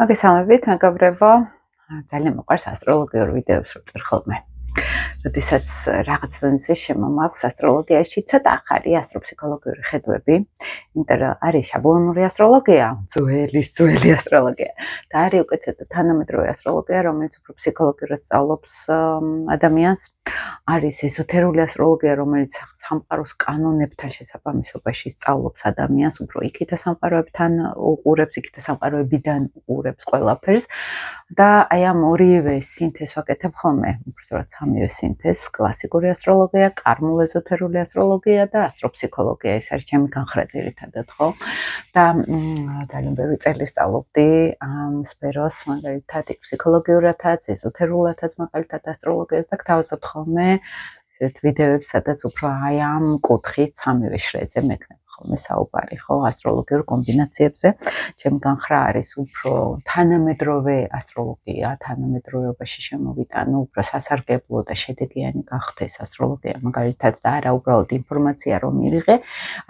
მოგესალმებით, მეგობრებო. ძალიან მოყვარს ასტროლოგიურ ვიდეოებს რო წერ ხოლმე. როდესაც რაღაც დონეზე შემომაქვს ასტროლოგიაში ცოტა ახალი ასტროფსიქოლოგიური ხედვები, იმიტომ რომ არის შაბლონური ასტროლოგია, ძველი ასტროლოგია და არის უკვე ცოტა თანამედროვე ასტროლოგია, რომელიც უფრო ფსიქოლოგიურად სწავლობს ადამიანს. არის ეზოთერული ასტროლოგია, რომელიც სამყაროს კანონებთან შესაბამისობაში სწავლობს ადამიანს, უფრო იქითა სამყაროებთან უყურებს, იქითა სამყაროებიდან უყურებს ყველაფერს და აი ამ ორივე სინთეზს ვაკეთებ ხოლმე, უბრალოდ სამივე სინთეზს, კლასიკური ასტროლოგია, კარმულ ეზოთერული ასტროლოგია და ასტროფსიქოლოგია, ეს არის ჩემი განხრა ძირითადად, ხო? და ძალიან ბევრი წელი სწავლობდი ამ სფეროს, მაგალითად, ფსიქოლოგიურადაც, ეზოთერულადაც, მაგალითად, ასტროლოგიას და გთავაზობ ხოლმე ესეთ ვიდეოებს, სადაც უფრო აი ამ კუთხით სამივე შრეზე მექნება ხოლმე საუბარი, ხო, ასტროლოგიურ კომბინაციებზე. ჩემი განხრა არის უფრო თანამედროვე ასტროლოგია, თანამედროვეობაში შემოვიტანო, უფრო სასარგებლო და შედეგიანი გახდეს ასტროლოგია, მაგალითად, და არა უბრალოდ ინფორმაცია რომ მივიღე,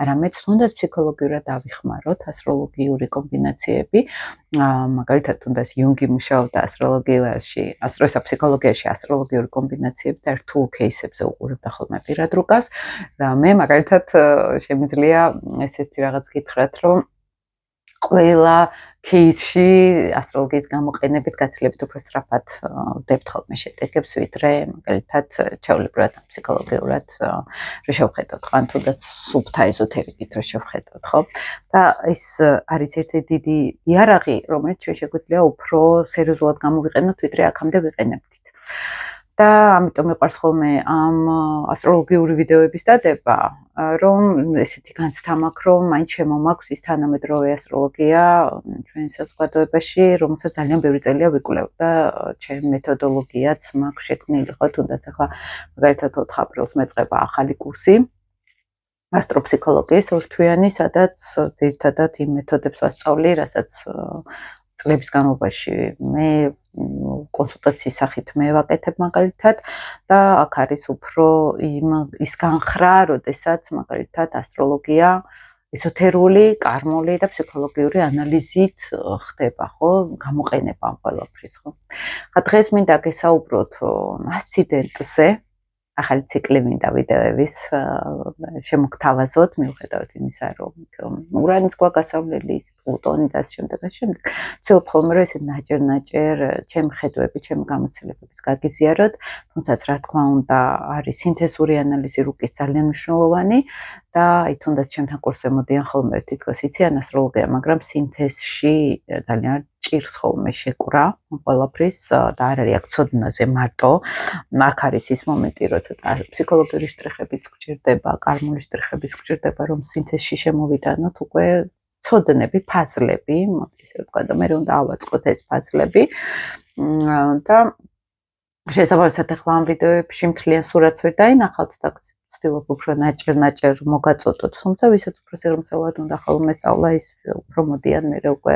არამედ თუნდაც ფსიქოლოგიურად ავიხმაროთ ასტროლოგიური კომბინაციები. მაგალითად, თუნდაც იუნგი მუშაობდა ასტროლოგიაში, ფსიქოლოგიაში ასტროლოგიური კომბინაციები და რთულ кейსებზე უყურებდა ხოლმე პირად რუკას და მე მაგალითად შემიძლია ესეთი რაღაც გითხრათ, რომ ყველა кейსში ასტროლოგიის გამოყენებით გაცილებით უფრო სწრაფად ვდებთ ხოლმე შედეგებს, ვიდრე მაგალითად ჩვეულებრივად ფსიქოლოგიურად რო შევხედოთ, ან თუნდაც სუფთა ეზოთერიკით რო შევხედოთ, ხო? და ეს არის ერთი დიდი იარაღი, რომელიც შეგვიძლია უფრო სერიოზულად გამოვიყენოთ, ვიდრე აქამდე ვიყენებდით. და ამიტომ მიყვარს ხოლმე ამ ასტროლოგიური ვიდეოების დადება, რომ ესეთი განცდა მაქვს, რომ მაინც შემომაქვს ის თანამედროვე ასტროლოგია ჩვენ საზოგადოებაში, რომელსაც ძალიან ბევრი წელია ვიკვლევ და ჩემი მეთოდოლოგიაც მაქვს შექმნილი, ხო, თუნდაც ახლა მაგალითად 4 აპრილს მეწყება ახალი კურსი ასტროფსიქოლოგიის ორთვიანი, სადაც ძირითადად იმ მეთოდებს ვასწავლი, რასაც წლების განმავლობაში მე კონსულტაციის სახით მე ვაკეთებ მაგალითად და აქ არის უფრო ის განხრა, როდესაც მაგალითად ასტროლოგია ეზოთერული, კარმული და ფსიქოლოგიური ანალიზით ხდება, ხო, გამოყენება ამ ყველაფრის, ხო. დღეს მინდა გესაუბროთ ასციდენტზე, ახალი ციკლი მინდა ვიდეოების შემოგთავაზოთ, მიუხედავად იმისა, რომ ურანიც გვაგასავლელი, პლუტონი და შემდეგ. ვცდილობ ხოლმე, რომ ესე ნაჭერ-ნაჭერ ჩემი ხედვები, ჩემი გამოცდილებებიც გაგიზიაროთ, თუმცა რა თქმა უნდა, არის სინთეზური ანალიზი რუკის ძალიან მნიშვნელოვანი და აი თუნდაც ჩემთან კურსზე მოდიან ხოლმე თითქოს იციან ასტროლოგია, მაგრამ სინთეზში ძალიან ჭირს ხოლმე შეკვრა ყველაფრის და არ არის აქ ცოდნაზე მარტო. აქ არის ის მომენტი, როცა ფსიქოლოგიური შტრიხებიც გჭირდება, კარმული შტრიხებიც გჭირდება, რომ სინთეზში შემოვიტანოთ უკვე ცოდნები, ფაზლები, ისე ვთქვა და მე უნდა ავაწყოთ ეს ფაზლები და შესაბამისად ახლა ამ ვიდეოებში მთლიან სურათს ვერ დაინახავთ და ვცდილობ უფრო ნაჭერ-ნაჭერ მოგაწოდოთ, თუმცა ვისაც უფრო სიღრმისეულად უნდა ხოლმე სწავლა, ის უფრო მოდიან მერე უკვე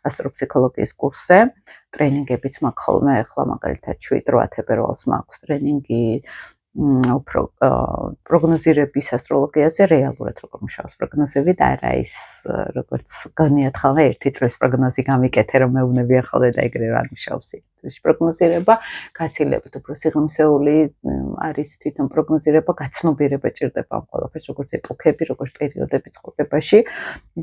ასტროფსიქოლოგიის კურსზე. ტრენინგებიც მაქვს ხოლმე, ახლა მაგალითად 7-8 თებერვალს მაქვს ტრენინგი უფრო პროგნოზირების ასტროლოგიაზე, რეალურად როგორ მუშაობს პროგნოზები და არა ის როგორც გონიათ ხოლმე ერთი წლის პროგნოზი გამიკეთე, რომ მეუბნებიან ხოლმე და ეგრევე არ მუშაობს. პროგნოზირება გაცილებით უფრო სიღრმისეული არის თვითონ პროგნოზირება, გაცნობიერება ჭირდება ამ ყველაფერს, როგორც ეპოქები, როგორც პერიოდები ცხოვრებაში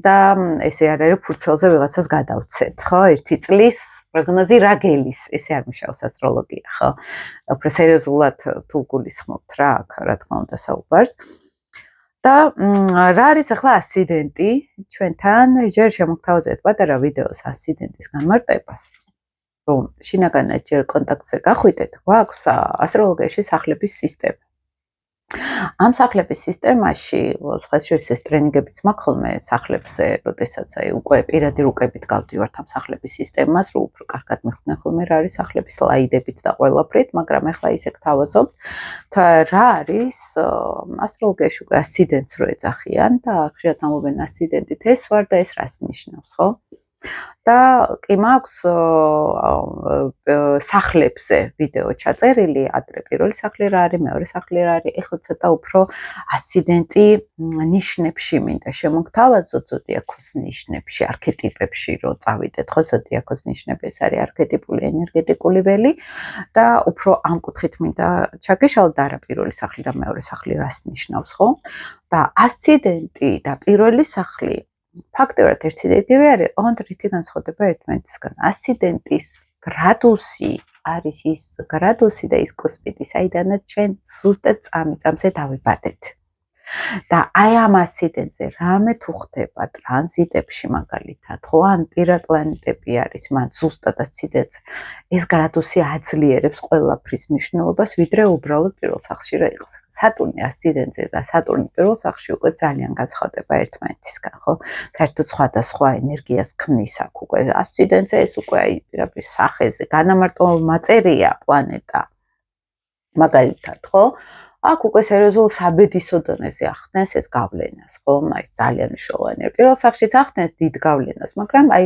და ესე არ არის ფურცელზე ვიღაცას გადავცეთ, ხო? ერთი წლის პროგნოზი რა გელის, ესე არ მუშაობს ასტროლოგია, ხო? უფრო სერიოზულად თუ გულისხმობთ რა, აქ რა თქმა უნდა საუბარს. და რა არის ახლა ასციდენტი? ჩვენთან ჯერ შემოგთავაზეთ პატარა ვიდეოს ასციდენტის განმარტებას. რომ შინაგანად ჯერ კონტაქტზე გახვიდეთ, გვაქვს ასტროლოგიაში სახლების სისტემა. ამ სახლების სისტემაში, სხვადასხვა ეს ტრენინგებიც მაქვს ხოლმე სახლებზე, როდესაც აი უკვე პირადი რუკებით გავდივართ ამ სახლების სისტემას, რომ უფრო კარგად მიხვდნენ ხოლმე რა არის სახლების სლაიდებით და ყველაფრით, მაგრამ ახლა ისე გთავაზობთ, რა არის ასტროლოგიაში უკვე ასციდენტს რო ეძახიან და ხშირად ამბობენ ასციდენტით ეს ვარ და ეს რას ნიშნავს, ხო? და კი მაქვს სახლებზე ვიდეო ჩაწერილი, ადრე პირველი სახლი რა არის, მეორე სახლი რა არის, ეხლა ცოტა უფრო ასციდენტი ნიშნებში მინდა შემოგთავაზოთ ზოდიაქოს ნიშნებში, არქეტიპებში რო წავიდეთ, ხო, ზოდიაქოს ნიშნები ეს არის არქეტიპული ენერგეტიკული ველი და უფრო ამ კუთხით მინდა ჩაგეშალოთ და არა პირველი სახლი და მეორე სახლი რას ნიშნავს, ხო? და ასციდენტი და პირველი სახლი ფაქტობრივად ერთი და იგივე არის, ოღონდ რითი განსხვავდება ერთმანეთისგან. ასციდენტის გრადუსი არის ის გრადუსი და ის კუსპიდი, საიდანაც ჩვენ ზუსტად წამზე დავიბადეთ. და აი ამ ასციდენტზე რამე თუ ხდება ტრანზიტებში მაგალითად, ხო, ან პირატლანეტები არის, მან ზუსტად ასციდენტზე, ეს გრადუსი აძლიერებს ყველაფრის მნიშვნელობას, ვიდრე უბრალოდ პირველ სახლში რა იყოს. სატურნი ასციდენტზე და სატურნი პირველ სახლში უკვე ძალიან განსხვავდება ერთმანეთისგან, ხო? საერთოდ სხვადასხვა ენერგიას ქმნის აქ უკვე ასციდენტზე, ეს უკვე აი პირაბის სახეზე განამარტო მაწერია პლანეტა. მაგალითად, ხო? აქ უკვე სერიოზულ საბედისო დონეზე ახდენს ეს გავლენას, ხო? აი ძალიან მნიშვნელოვანია. პირველ სახლშიც ახდენს დიდ გავლენას, მაგრამ აი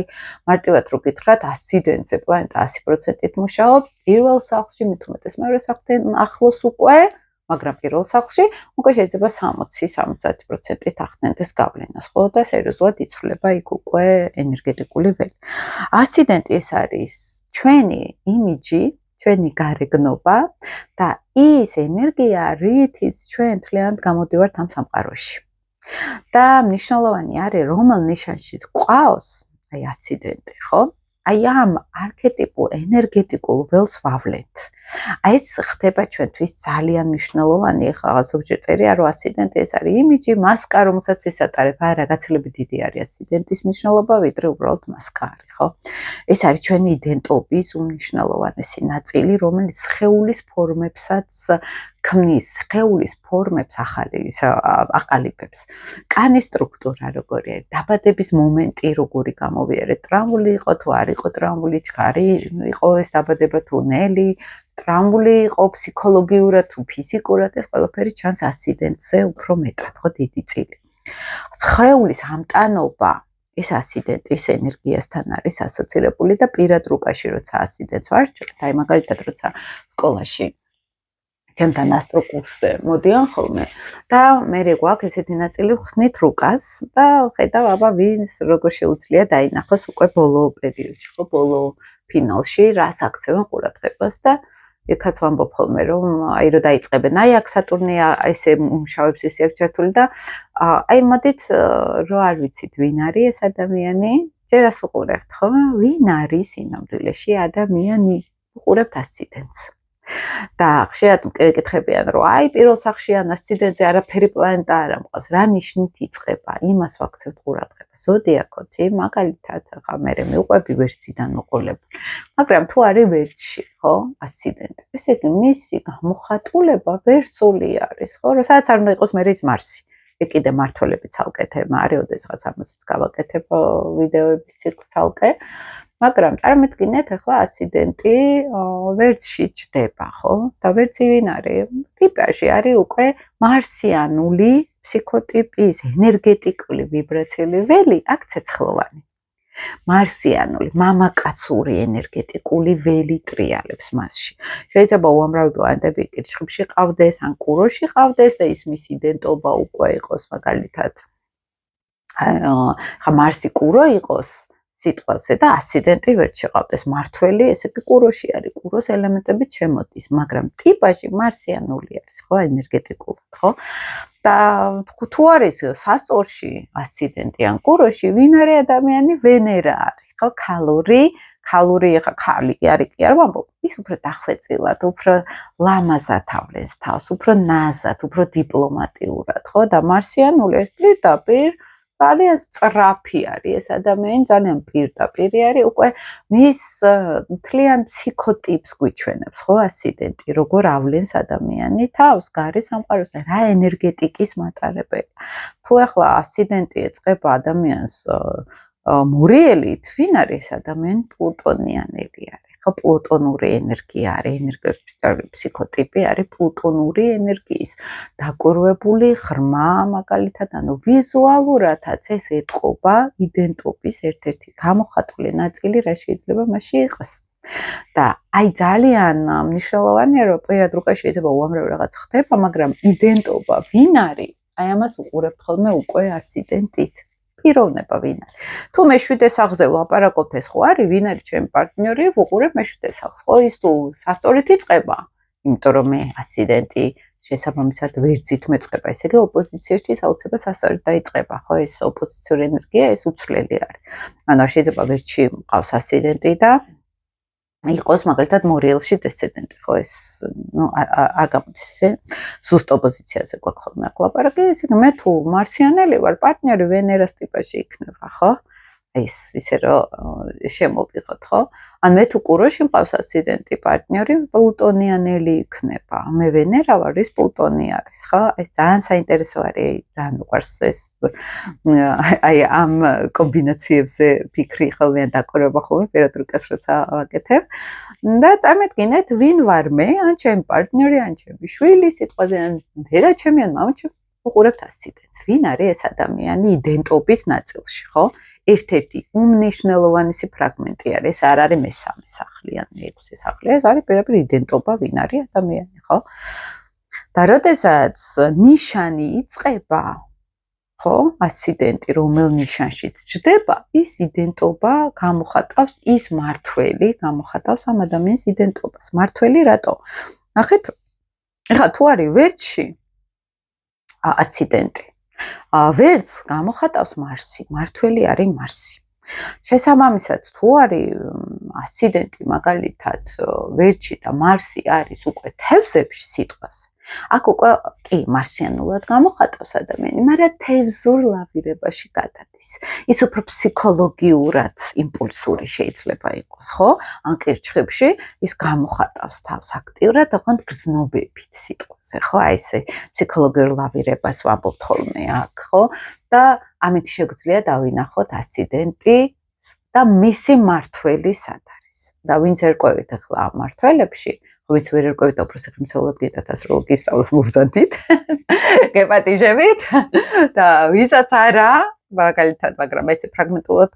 მარტივად რო გითხრათ, ასციდენტზე პლანეტა 100%-ით მუშაობს, პირველ სახლში მით უმეტეს მეორე სახლთან ახლოს უკვე, მაგრამ პირველ სახლში უკვე შეიძლება 60-70%-ით ახდენდეს გავლენას, ხო? და სერიოზულად იცვლება იქ უკვე ენერგეტიკული ველი. ასციდენტი ეს არის ჩვენი იმიჯი, ჩვენი გარეგნობა და ის ენერგია, რითიც ჩვენ თლიანად გამოდივართ ამ სამყაროში. და მნიშვნელოვანი არის, რომელ ნიშანშიც გვყავს აი ასციდენტი, ხო? აი ამ არქეტიპულ ენერგეტიკულ ველს ვავლენთ. აი ეს ხდება ჩვენთვის ძალიან მნიშვნელოვანი. ეხლა ზოგჯერ წერია, რომ ასციდენტი ეს არის იმიჯი, მასკა, რომელსაც ესატარებ. არა, გაცილებით დიდი არის ასციდენტის მნიშვნელობა, ვიდრე უბრალოდ მასკა არის, ხო? ეს არის ჩვენი იდენტობის უმნიშვნელოვანესი ნაწილი, რომელიც სხეულის ფორმებსაც ქმნის, სხეულის ფორმებს აყალიბებს. კანის სტრუქტურა როგორი არის, დაბადების მომენტი როგორი გამოვიარეთ, ტრამვული იყო თუ არ იყო ტრამვული, ჩქარი იყო ეს დაბადება თუ ნელი, ტრამვული იყო ფსიქოლოგიურად თუ ფიზიკურად, ეს ყველაფერი ჩანს ასციდენტზე უფრო მეტად, ხო, დიდი წილი. სხეულის ამტანობა ეს ასციდენტის ენერგიასთან არის ასოცირებული და პირად რუკაში როცა ასციდენტს ვარჩევთ, აი მაგალითად როცა სკოლაში ჩემთან ასტროკურსზე მოდიან ხოლმე და მე გვაქვს ესეთი ნაწილი ხსნით რუკას და ხედავ აბა ვინს როგორ შეუძლია დაინახოს უკვე ბოლო პერიოდში, ხო, ბოლო ფინალში რას აქცევენ ყურადღებას და იქაც ვამბობ ხოლმე რომ აი რო დაიწყებენ, აი აქ სატურნი ესე მუშაობს ესე აქ ჩართული და აი მოდით რო არ ვიცით ვინ არის ეს ადამიანი, ჯერ რას უყურებთ, ხო? ვინ არის სინამდვილეში ადამიანი? უყურებთ ასციდენტს. და ხშირად მკითხებიან, რომ აი პირველ სახლში ან ასციდენტზე არაფერი პლანეტა არ ამყავს, რა ნიშნით იწყება? იმას ვაქცევთ ყურადღებას. ზოდიაქოთი, მაგალითად, ხა მე მივყვები ვერციდან მოყოლებული. მაგრამ თუ არის ვერცში, ხო, ასციდენტი, ესე იგი მისი გამოხატულება ვერცული არის, ხო? სადაც არ უნდა იყოს მე ის მარსი. ეგ კიდე მართველები ცალკე თემა არის, ოდესღაც ამასაც გავაკეთებ ვიდეოების ციკლს ცალკე. მაგრამ წარმოვიდგინეთ, ახლა ასციდენტი ვერცში ჩდება, ხო? და ვერცი ვინ არის? ტიპაჟი არის უკვე მარსიანული ფსიქოტიპის ენერგეტიკული ვიბრაციული ველი, აქ ცეცხლოვანი. მარსიანული, მამაკაცური ენერგეტიკული ველი ტრიალებს მასში. შეიძლება უამრავი პლანეტები კირჩხიბში ყავდეს, ან კუროში ყავდეს და ის მისი იდენტობა უკვე იყოს მაგალითად. ხა მარსი კურო იყოს სიტყვაზე და ასციდენტი ვერცში ყავდეს, მართველი, ესე იგი კუროში არის, კუროს ელემენტები შემოდის, მაგრამ ტიპაჟი მარსიანული არის, ხო, ენერგეტიკულად, ხო? და თუ არის სასწორში ასციდენტი ან კუროში, ვინ არის ადამიანი? ვენერა არის, ხო, ქალური, ხა ქალი არის კი არ ვამბობ, ის უფრო დახვეწილად, უფრო ლამაზად ავლენს თავს, უფრო ნაზად, უფრო დიპლომატიურად, ხო? და მარსიანული ეს პირდაპირ ძალიან სწრაფი არის ეს ადამიანი, ძალიან პირდაპირი არის, უკვე მის მთლიან ფსიქოტიპს გვიჩვენებს, ხო, ასციდენტი, როგორ ავლენს ადამიანი თავს, გარე სამყაროს და რა ენერგეტიკის მატარებელი. თუ ახლა ასციდენტი ეწყება ადამიანს მორიელით, ვინ არის ეს ადამიანი? პლუტონიანელი არის, ხო, პლუტონური ენერგია არის, ენერგეტიკული ფსიქოტიპი არის პლუტონური ენერგიის დაკვირვებული ღრმა, მაგალითად, ანუ ვიზუალურადაც ეს ეტყობა იდენტობის ერთ-ერთი გამოხატული ნაწილი, რა შეიძლება მასში იყოს. და აი ძალიან მნიშვნელოვანია, რომ პირად რუკა შეიძლება უამრავი რაღაც ხდება, მაგრამ იდენტობა ვინ არის? აი ამას უყურებთ ხოლმე უკვე ასიდენტით. პიროვნება ვინ არის? თუ მეშვიდე სახლზე ვლაპარაკობთ, ეს ხო არის, ვინ არის ჩემი პარტნიორი, ვუყურებ მეშვიდე სახლს. ხო, ის თუ სასწორით იწყება, იმიტომ რომ მე ასიდენტი შესაბამისად ვერძით მეწყება, ესე იგი ოპოზიციაში საოცრება სასწორით დაიწყება, ხო, ეს ოპოზიციური ენერგია, ეს უცვლელი არის. ანუ შეიძლება ვერტში მყავს ასიდენტი და იყოს მაგალითად მორიელში დესცენდენტი, ხო, ეს ნუ არ გამოდის ესე. ზუსტ ოპოზიციაზე გვაქვს ხოლმე აქ ლაპარაკი, ესე იგი მე თუ მარსიანელი ვარ, პარტნიორი ვენერას ტიპაში იქნება, ხო? ეს ისე რომ შემოვიღოთ, ხო? ან მე თუ კუროში მყავს ასიდენტი, პარტნიორი პლუტონიანელი იქნება. მე ვენერა ვარ, ის პლუტონი არის, ხო? ეს ძალიან საინტერესო არის, ძალიან უყვარს ეს აი ამ კომბინაციებზე ფიქრი ხოლმე დაკვირვება ხოლმე პირად რუკას როცა ვაკეთებ. და წარმოიდგინეთ, ვინ ვარ მე, ან ჩემი პარტნიორი, ან ჩემი შვილი, სიტყვაზე ან დედა ჩემი, ან მამა ჩემი, უყურებთ ასიდენტს. ვინ არის ეს ადამიანი იდენტობის ნაწილში, ხო? ერთ-ერთი უმნიშვნელოვანესი ფრაგმენტი არის, ეს არ არის მესამე სახლი, ან მეექვსე სახლი, ეს არის პირდაპირ იდენტობა, ვინ არის ადამიანი, ხო? და როდესაც ნიშანი იწყება, ხო, ასიდენტი რომელ ნიშანშიც ჯდება, ის იდენტობა გამოხატავს, ის მართველი გამოხატავს ამ ადამიანის იდენტობას. მართველი რატო? ნახეთ, ეხლა თუ არის ვერტში ასიდენტი, ვერტს გამოხატავს მარსი, მართველი არის მარსი. შესაბამისად, თუ არის ასიდენტი მაგალითად ვერტში და მარსი არის უკვე თევზებში სიტყვაზე, აქ უკვე კი მარსიანულად გამოხატავს ადამიანი, მაგრამ თევზურ ლავირებაში გადადის. ის უფრო ფსიქოლოგიურად იმპულსური შეიძლება იყოს, ხო? ან კირჩხიბში ის გამოხატავს თავს აქტიურად, ოღონდ გრძნობებით სიტყვაზე, ხო? აი ესე ფსიქოლოგიურ ლავირებას ვამბობთ ხოლმე აქ, ხო? და ამით შეგვიძლია დავინახოთ ასიდენტი და მისი მართველი სად არის. და ვინც ერკვევით ახლა ამ მართველებში, ვინც ვერ ერკვევით, უფრო სახელმწიფოულად გინდათ ასტროლოგიის სწავლა მოგზადით, გეპატიჟებით და ვისაც არა, მაგალითად, მაგრამ ესე ფრაგმენტულად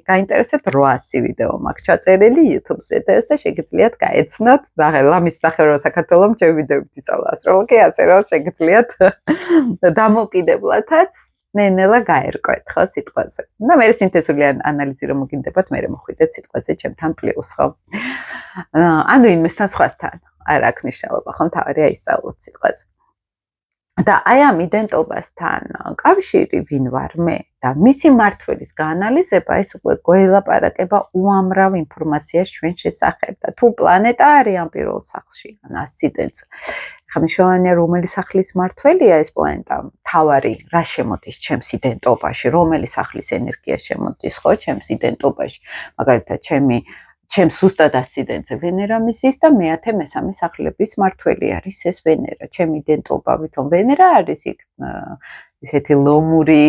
გაინტერესებთ 800 ვიდეო მაქვს ჩაწერილი YouTube-ზე და ეს და შეგიძლიათ გაეცნოთ. ლამის ნახევარ საქართველოს ჩემი ვიდეოებით ისწავლა ასტროლოგია, ასე რომ შეგიძლიათ დამოუკიდებლადაც ნელა გაერკვეთ, ხო, სიტყვაზე. და მე სინთეზური ანალიზი რომ მოგინდებათ, მე მოხვიდეთ სიტყვაზე ჩემთან პლუს, ხო? ანუ იმასთან სხვასთან არ აქვს მნიშვნელობა, ხო, თავარია ისწავლოთ სიტყვაზე. და აი ამ იდენტობასთან კავშირი ვინ ვარ მე და მისი მართველის გაანალიზება, ეს უკვე გველაპარაკება უამრავ ინფორმაციას ჩვენ შესახებ და თუ პლანეტა არის ამ პირველ სახლში, ან ასიდენტს. ხა მნიშვნელოვანია რომელი სახლის მართველია ეს პლანეტა, თავარი რა შემოდის ჩემს იდენტობაში, რომელი სახლის ენერგია შემოდის, ხო, ჩემს იდენტობაში. მაგალითად, ჩემს ზუსტად ასიდენტზე ვენერა მისის და მეათე მესამე სახლების მართველი არის ეს ვენერა. ჩემი იდენტობა ვითომ ვენერა არის იქ ისეთი ლომური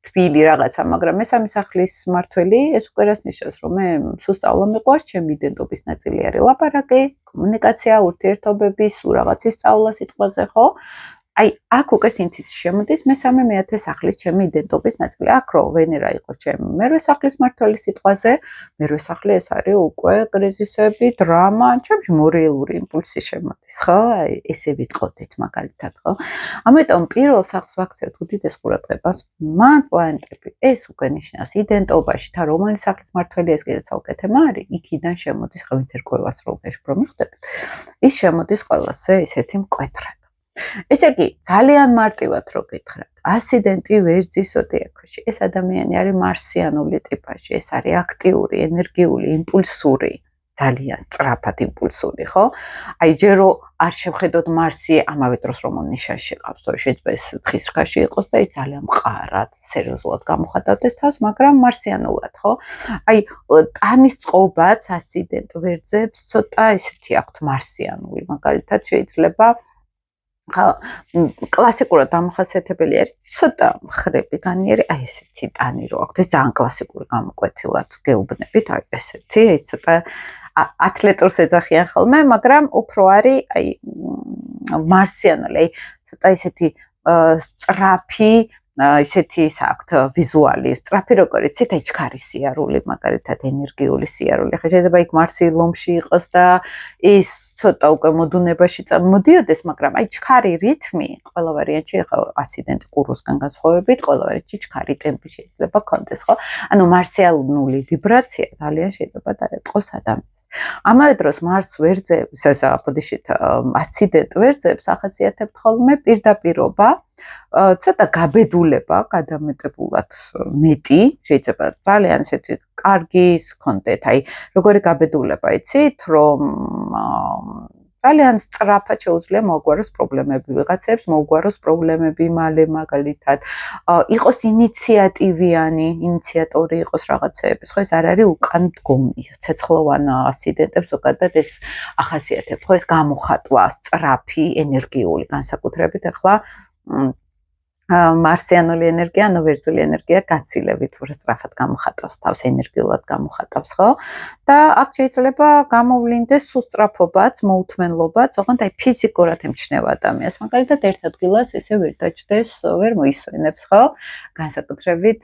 თბილი რაღაცა, მაგრამ მესამე სახლის მართველი ეს უკვე რას ნიშნავს, რომ მე სულ სწავლა მიყვარს, ჩემი იდენტობის ნაწილი არის ლაპარაკი, კომუნიკაცია, ურთიერთობები, სულ რაღაცის სწავლა სიტყვაზე, ხო? აი, აქ უკვე სინთეზი შემოდის მესამე მეათე სახლის ჩემი იდენტობის ნაწილი. აქ რო ვენერა იყო ჩემი მერვე სახლის მართველი სიტყვაზე, მერვე სახლი ეს არის უკვე კრიზისები, დრამა, ჩემში მორიელური იმპულსი შემოდის, ხო? აი, ესე ვიტყოდით მაგალითად, ხო? ამიტომ პირველ სახლს ვაქცევთ უდიდეს ყურადღებას, მან პლანეტები ეს უკვე ნიშნავს იდენტობაში და რომელი სახლის მართველი ეს კიდე ცალკე თემა არის, იქიდან შემოდის, ხო, ვინც ერკვევას როლგეში რომ მიხვდებით. ის შემოდის ყველაზე ისეთი მკვეთრად. ესე იგი, ძალიან მარტივად რო გითხრათ, ასიდენტი ვერძის ზოდიაქოში, ეს ადამიანი არის მარსიანული ტიპაში, ეს არის აქტიური, ენერგიული, იმპულსური, ძალიან სწრაფად იმპულსური, ხო? აი, ჯერო არ შევხედოთ მარსი ამავე დროს რომ ნიშანში ყავს, თორე შეიძლება ეს თხის რქაში იყოს და ის ძალიან მყარად, სერიოზულად გამოხატავდეს თავს, მაგრამ მარსიანულად, ხო? აი, ტანის წყობაც ასიდენტ ვერძებს ცოტა ისეთი აქვთ მარსიანული, მაგალითად შეიძლება კლასიკურად დამახასიათებელი არის ცოტა მხრები განიერი, აი ესეთი ტანი რო აქვთ, ეს ძალიან კლასიკური გამოკვეთილად გეუბნებით, აი ესეთი, ეს ცოტა ათლეტურს ეძახიან ხოლმე, მაგრამ უფრო არის აი მარსიანული, აი ცოტა ისეთი სწრაფი ისეთი საქვთ ვიზუალი, სწრაფი როგორ იცით, აი ჩქარის სიარული, მაგალითად ენერგიული სიარული. ხა შეიძლება იქ მარსი ლომში იყოს და ის ცოტა უკვე მოდუნებაში მოდიოდეს, მაგრამ აი ჩქარი რითმი, ყველა ვარიანტში ხა ასიდენტი კუროსგან განსხვავებით, ყველა ვარიანტში ჩქარი ტემპი შეიძლება კონდეს, ხო? ანუ მარსიანული ვიბრაცია ძალიან შეიძლება დაეტყოს ადამიანს. ამავე დროს მარს ვერძებს, ბოდიშით ასიდენტ ვერძებს ახასიათებთ ხოლმე პირდაპირობა, ცოტა გაბედულება, გადამეტებულად მეტი, შეიძლება ძალიან ისეთი კარგი გქონდეთ, აი როგორი გაბედულება, იცით, რომ ძალიან სწრაფად შეუძლია მოუგვაროს პრობლემები, ვიღაცებს მოუგვაროს პრობლემები მალე მაგალითად, იყოს ინიციატივიანი, ინიციატორი იყოს რაღაცეების, ხო ეს არ არის უკან დგომი, ცეცხლოვან ასიდენტებს ზოგადად ეს ახასიათებთ, ხო ეს გამოხატვა სწრაფი, ენერგიული, განსაკუთრებით ახლა მარსიანული ენერგია, ანუ ვერძული ენერგია გაცილებით სწრაფად გამოხატავს თავს, ენერგიულად გამოხატავს, ხო? და აქ შეიძლება გამოვლინდეს სუსტრაფობაც, მოუთმენლობაც, ოღონდ აი ფიზიკურად ემჩნევა ადამიანს, მაგალითად ერთ ადგილას ესე ვერ დაჯდეს, ვერ მოისვენებს, ხო? განსაკუთრებით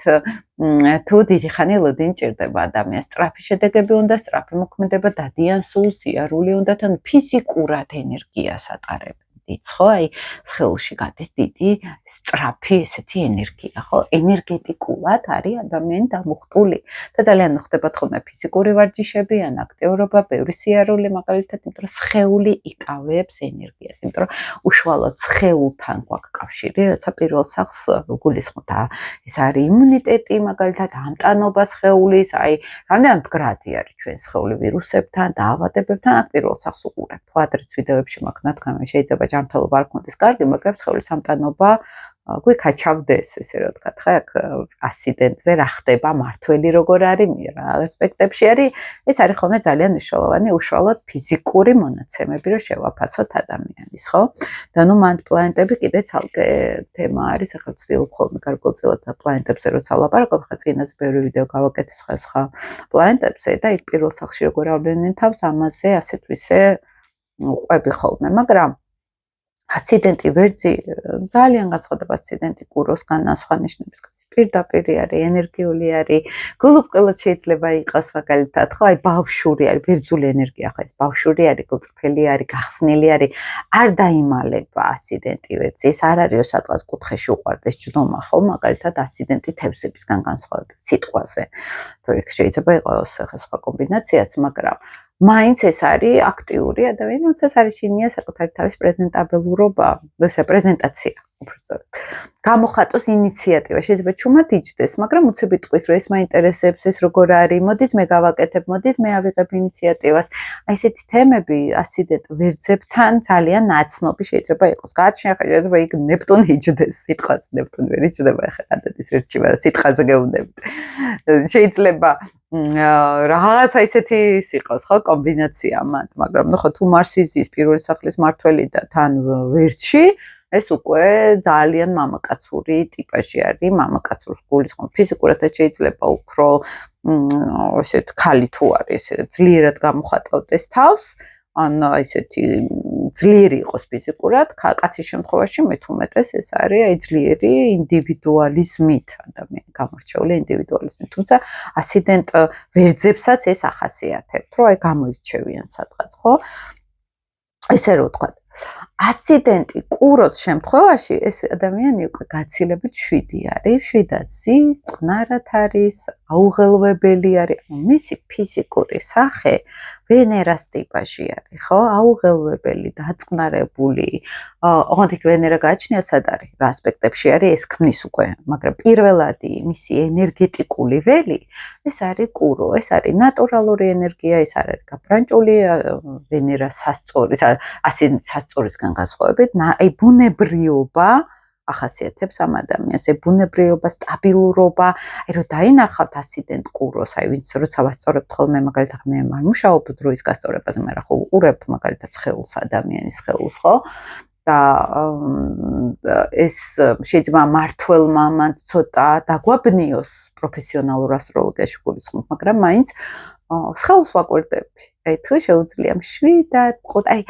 თუ დიდი ხანი ლოდინი ჭირდება ადამიანს, სწრაფი შედეგები უნდა, სწრაფი მოქმედება, დადიან სულს, იარული უნდა, თან ფიზიკურად ენერგიას ატარებ. ხო, აი სხეულში გადის დიდი სწრაფი ესეთი ენერგია, ხო? ენერგეტიკულად არის ადამიანი დამუხტული და ძალიან ხდებათ ხოლმე ფიზიკური ვარჯიშები ან აქტიურობა, ბევრი სიარული, მაგალითად, იმიტომ რომ სხეული იკავებს ენერგიას, იმიტომ რომ უშუალოდ სხეულთან გვაქვს კავშირი, როცა პირველ სახლს გულისხმობთ, ეს არის იმუნიტეტი, მაგალითად, ამტანობა სხეულის, აი რამდენად მდგრადი არის ჩვენ სხეული ვირუსებთან, დაავადებებთან, აქ პირველ სახლს უყურებთ, ხო, ადრეც ვიდეოებში მაქვს ნათქვამი, შეიძლება ჯანმრთელობა არ გქონდეს კარგი, მაგრამ სხეულის სამტანობა გვიქაჩავდეს, ესე რომ ვთქვათ, ხა აქ ასიდენტზე რა ხდება, მართველი როგორ არის, რა ასპექტებში არის, ეს არის ხოლმე ძალიან მნიშვნელოვანი უშუალოდ ფიზიკური მონაცემები, რომ შევაფასოთ ადამიანის, ხო? და ნუ მანდ პლანეტები კიდე ცალკე თემა არის, ახლა ვცდილობ ხოლმე გარკვეულწილად პლანეტებზე როცა ვლაპარაკობ, ხა წინაზე ბევრი ვიდეო გავაკეთე სხვა პლანეტებზე და იქ პირველ სახლში როგორ ავლენენ თავს, ამაზე ასეთ ვისე ყვები ხოლმე, მაგრამ ასიდენტი ვერძი ძალიან განსხვავდება ასიდენტი კუროსგან, სხვა ნიშნებისგან. პირდაპირი არის, ენერგიული არის, გულუბრყილად შეიძლება იყოს მაგალითად, ხო, აი ბავშვური არის, ბერძული ენერგია ხა ეს ბავშვური არის, გულწრფელი არის, გახსნილი არის, არ დაიმალება ასიდენტი ვერძი. ეს არ არის სადღაც კუთხეში უყვარდეს ჯდომა, ხო, მაგალითად ასიდენტი თევზებისგან განსხვავებით სიტყვაზე. თუ იქ შეიძლება იყოს ხა სხვა კომბინაციაც, მაგრამ მაინც ეს არის აქტიური ადამიანი, როცა სარეშინია საკუთარი თავის პრეზენტაბელურობა, ესე პრეზენტაცია, უბრალოდ. გამოხატოს ინიციატივა, შეიძლება ჩუმად იჯდეს, მაგრამ უცებ იტყვის, რომ ეს მაინტერესებს, ეს როგორ არის, მოდით მე გავაკეთებ, მოდით მე ავიღებ ინიციატივას. აი ესეთი თემები ასიდენტ ვერძებთან ძალიან ნაცნობი შეიძლება იყოს. გააჩნია ხა შეიძლება იქ ნეპტუნი იჯდეს, სიტყვას ნეპტუნი ვერ იჯდება, ხა გადადის ვერჩი, მაგრამ სიტყვაზე გეუბნებით. შეიძლება რაღაცა ისეთი იყოს, ხო, კომბინაცია მათ, მაგრამ ნუ ხო თუ მარსი ზის პირველი სახლის მართველი და თან ვერჩი, ეს უკვე ძალიან მამაკაცური ტიპაჟი არის, მამაკაცურს გულისხმობ. ფიზიკურადაც შეიძლება უფრო ესეთ ქალი თუ არის, ძლიერად გამოხატავდეს თავს, ან ესეთი ძლიერი იყოს ფიზიკურად, კაცის შემთხვევაში მეტ უმეტეს ეს არის აი ძლიერი ინდივიდუალიზმით, ადამიანი გამორჩეული ინდივიდუალიზმით. თუმცა ასიდენტ ვერძებსაც ეს ახასიათებთ, რომ აი გამოირჩევიან სადღაც, ხო? ესე რომ ვთქვათ, ასიდენტი კუროს შემთხვევაში ეს ადამიანი უკვე გაცილებით 7 არის, 7-ად ზის, წყნარად არის, აუღელვებელი არის, მისი ფიზიკური სახე ვენერას ტიპაჟი არის, ხო? აუღელვებელი, დაწყნარებული. ოღონდ იქ ვენერა გააჩნია სად არის? რა ასპექტებში არის? ეს ქმნის უკვე, მაგრამ პირველადი მისი ენერგეტიკული ველი ეს არის კურო, ეს არის ნატურალური ენერგია, ეს არ არის გაბრანჭული ვენერა სასწორის, ასეთ სასწორისგან განსხვავებით, აი ბუნებრიობა ახასიათებს ამ ადამიანს, აი ბუნებრიობა, სტაბილურობა, აი რომ დაინახავთ ასიდენტ კუროს, აი ვინც როცა ვასწორებთ ხოლმე მაგალითად მე არ მუშაობ დროის გასწორებაზე, მაგრამ ხო უყურებთ მაგალითად სხეულს, ადამიანის სხეულს, ხო? და ეს შეიძლება მართველმა მან ცოტა დაგვაბნიოს პროფესიონალურ ასტროლოგიაში გულისხმობ, მაგრამ მაინც სხეულს ვაკვირდები. აი თუ შეუძლია მშვიდად, აი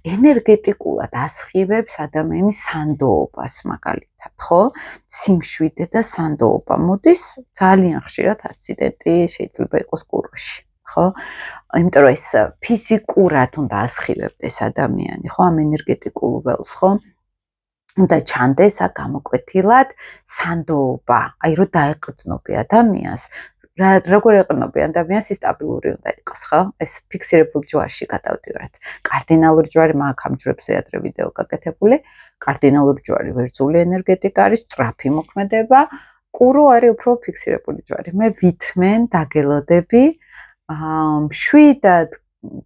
ენერგეტიკულად ასხივებს ადამიანის სანდოობას მაგალითად, ხო? სიმშვიდე და სანდოობა მოდის ძალიან ხშირად ასციდენტი შეიძლება იყოს კუროში, ხო? იმიტომ რომ ეს ფიზიკურად უნდა ასხივებდეს ადამიანი, ხო? ამ ენერგეტიკულ ველს, ხო? უნდა ჩანდეს გამოკვეთილად სანდოობა, აი რომ დაეყრდნობი ადამიანს, როგორ ეყრდნობი ადამიანს ის სტაბილური უნდა იყოს, ხო? ეს ფიქსირებულ ჯვარში გადავდივართ. კარდინალური ჯვარი მაგ ამ ჯვრებზე ადრე ვიდეო გაკეთებული. კარდინალური ჯვარი ვერძული ენერგეტიკა არის, სწრაფი მოქმედება. კურო არის უფრო ფიქსირებული ჯვარი. მე ვითმენ დაგელოდები, მშვიდად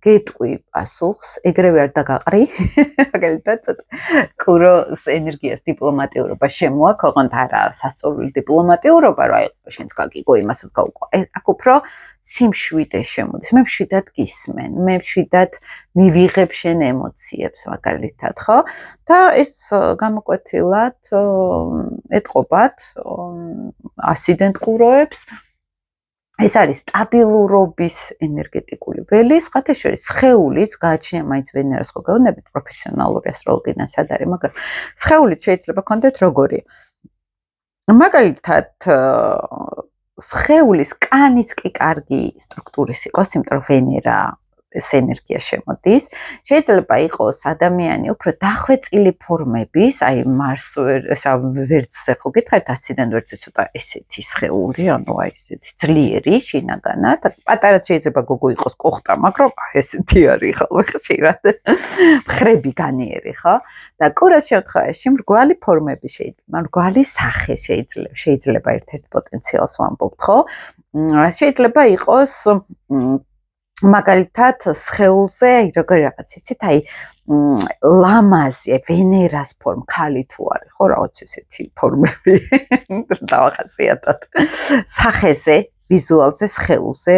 გეტყვი პასუხს, ეგრევე არ დაგაყრი, მაგალითად, კუროს ენერგიას დიპლომატიურობა შემოაქვს, ოღონდ არა სასწორული დიპლომატიურობა, რა იყო შენც გაგიგო, იმასაც გაუყვა. აქ უფრო სიმშვიდე შემოდის. მე მშვიდად გისმენ, მე მშვიდად მივიღებ შენ ემოციებს, მაგალითად, ხო? და ეს გამოკვეთილად ეტყობათ ასიდენტ კუროებს. ეს არის სტაბილურობის ენერგეტიკული ველი, სხვათა შორის სხეულიც გააჩნია მაინც ვენერას ხო გეუბნებით პროფესიონალური ასტროლოგიდან სად არის, მაგრამ სხეულიც შეიძლება კონდეთ როგორი. მაგალითად სხეულის კანის კი კარგი სტრუქტურის იყოს, იმიტომ რომ ვენერა ეს ენერგია შემოდის. შეიძლება იყოს ადამიანი უფრო დახვეწილი ფორმების, აი მარსს ვერცხლზე ხო გითხარით ასიდენტ ვერცხლზე ცოტა ესეთი სხეული, ანუ აი ესეთი ძლიერი შინაგანად, პატარა შეიძლება გოგო იყოს კოხტა, მაგრამ აი ესეთი არის ხოლმე ხშირად. ხრები განიერი, ხო? და კურას შემთხვევაში მრგვალი ფორმები შეიძლება, მრგვალი სახე შეიძლება ერთ-ერთ პოტენციალს ვამბობთ, ხო? შეიძლება იყოს მაგალითად სხეულზე როგორი რაღაც იცით აი ლამაზი ვენერას ფორმა ქალი თუ არის ხო რაღაც ესეთი ფორმები დავახასიათოთ სახეზე ვიზუალზე სხეულზე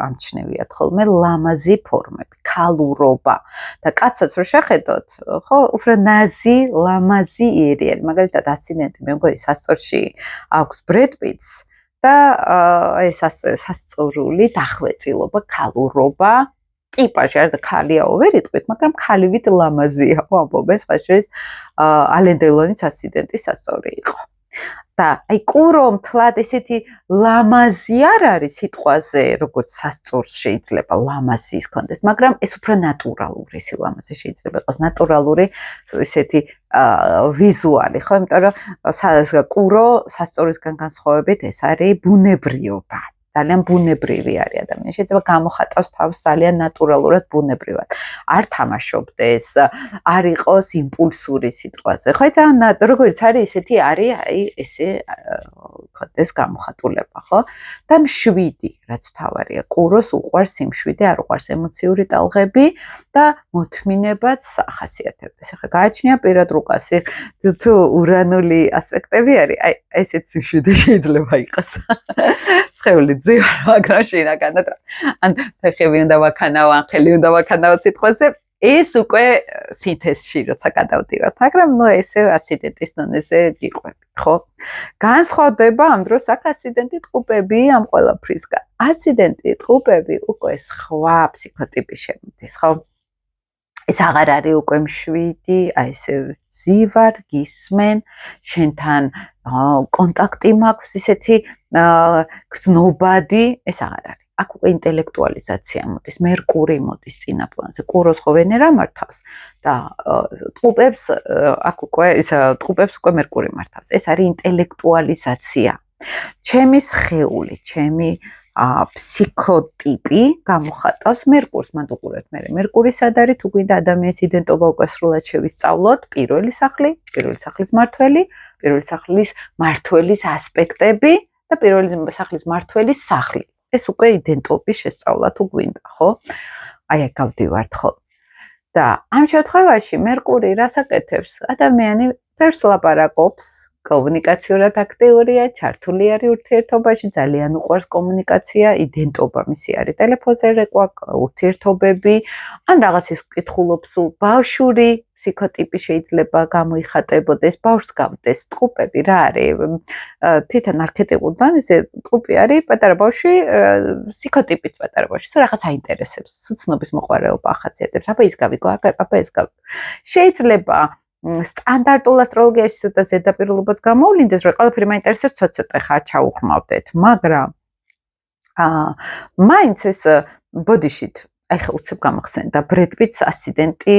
ამჩნევიათ ხოლმე ლამაზი ფორმები ქალურობა და კაცსაც რო შეხედოთ ხო უფრო ნაზი ლამაზი იერი არის მაგალითად ასციდენტი მე მგონი სასწორში აქვს ბრედ პიტს და ეს სასწორული დახვეწილობა, ქალურობა, ტიპაჟი არ და ქალიაო ვერ იტყვით, მაგრამ ქალივით ლამაზია, ვამბობ, ეს ხაშერის ალენ დელონის ასციდენტის სასწორი იყო. და აი კურო მთლად ესეთი ლამაზი არ არის სიტყვაზე, როგორც სასწორს შეიძლება ლამაზი ის კონდეს, მაგრამ ეს უფრო ნატურალური ლამაზი შეიძლება იყოს, ნატურალური ესეთი ვიზუალი, ხო, იმიტომ რომ კურო სასწორისგან განსხვავებით ეს არის ბუნებრიობა. ძალიან ბუნებრივი არის ადამიანი. შეიძლება გამოხატავს თავს ძალიან ნატურალურად ბუნებრივად. არ თამაშობდეს, არ იყოს იმპულსური სიტყვაზე. ხო, ძალიან როგორც არის, ესეთი არის, აი, ესე ხოდეს გამოხატულება, ხო? და მშვიდი, რაც თავარია. კუროს უყვარს სიმშვიდე, არ უყვარს ემოციური ტალღები და მოთმინებაც ახასიათებდეს. ახლა გააჩნია პირად რუკასი, თუ ურანული ასპექტები არის, აი, ესეც სიმშვიდე შეიძლება იყოს. სხეული ძივა, მაგრამ შინაგანად ან ფეხები უნდა ვაქანაო, ან ხელი უნდა ვაქანაო სიტყვაზე, ეს უკვე სინთეზში როცა გადავდივართ, მაგრამ ნუ ესე ასიდენტის დონეზე გიყვებით, ხო? განსხვავდება ამ დროს აქ ასიდენტი ტყუპები ამ ყველაფრისგან. ასიდენტი ტყუპები უკვე სხვა ფსიქოტიპი შემოდის, ხო? ეს აღარ არის უკვე მშვიდი, აი ესე ძივარ, გისმენ, შენთან კონტაქტი მაქვს, ისეთი გრძნობადი, ეს აღარ არის. აქ უკვე ინტელექტუალიზაცია მოდის, მერკური მოდის წინა პლანზე, კუროს ხო ვენერა მართავს და ტყუპებს აქ უკვე ტყუპებს უკვე მერკური მართავს. ეს არის ინტელექტუალიზაცია. ჩემი სხეული, ჩემი ფსიქოტიპი გამოხატავს მერკურს, მანდ უყურებთ მე. მერკური სად არის? თუ გვინდა ადამიანის იდენტობა უკვე სრულად შევისწავლოთ, პირველი სახლის მართველი, პირველი სახლის მართველის ასპექტები და პირველი სახლის მართველის სახლი. ეს უკვე იდენტობის შესწავლა თუ გვინდა, ხო? აი აქ გავდივართ ხო. და ამ შემთხვევაში მერკური რას აკეთებს? ადამიანი ფერს ლაპარაკობს, კომუნიკაციურად აქტიურია, ჩართული არის ურთიერთობაში, ძალიან უყვარს კომუნიკაცია, იდენტობა მისი არის ტელეფონზე რეკვა, ურთიერთობები, ან რაღაც ის ვკითხულობს სულ ბავშვური ფსიქოტიპი შეიძლება გამოიხატებოდეს, ბავშვს გავდეს, ტყუპები რა არის? თვითონ არქეტიპულად ესე ტყუპი არის პატარა ბავშვი, ფსიქოტიპით პატარა ბავშვი, რაღაც აინტერესებს, ცნობის მოყვარეობა ახასიათებს, აბა ის გავიგო, აბა ეს გავიგო. შეიძლება სტანდარტულ ასტროლოგიაში ცოტა ზედაპირულობაც გამოვლინდეს, რომ ყველაფერი მაინტერესებს, ცოტა ხა ჩაუხმავდეთ, მაგრამ მაინც ეს ბოდიშით ახლა უცებ გამახსენდა ბრედ პიტს ასციდენტი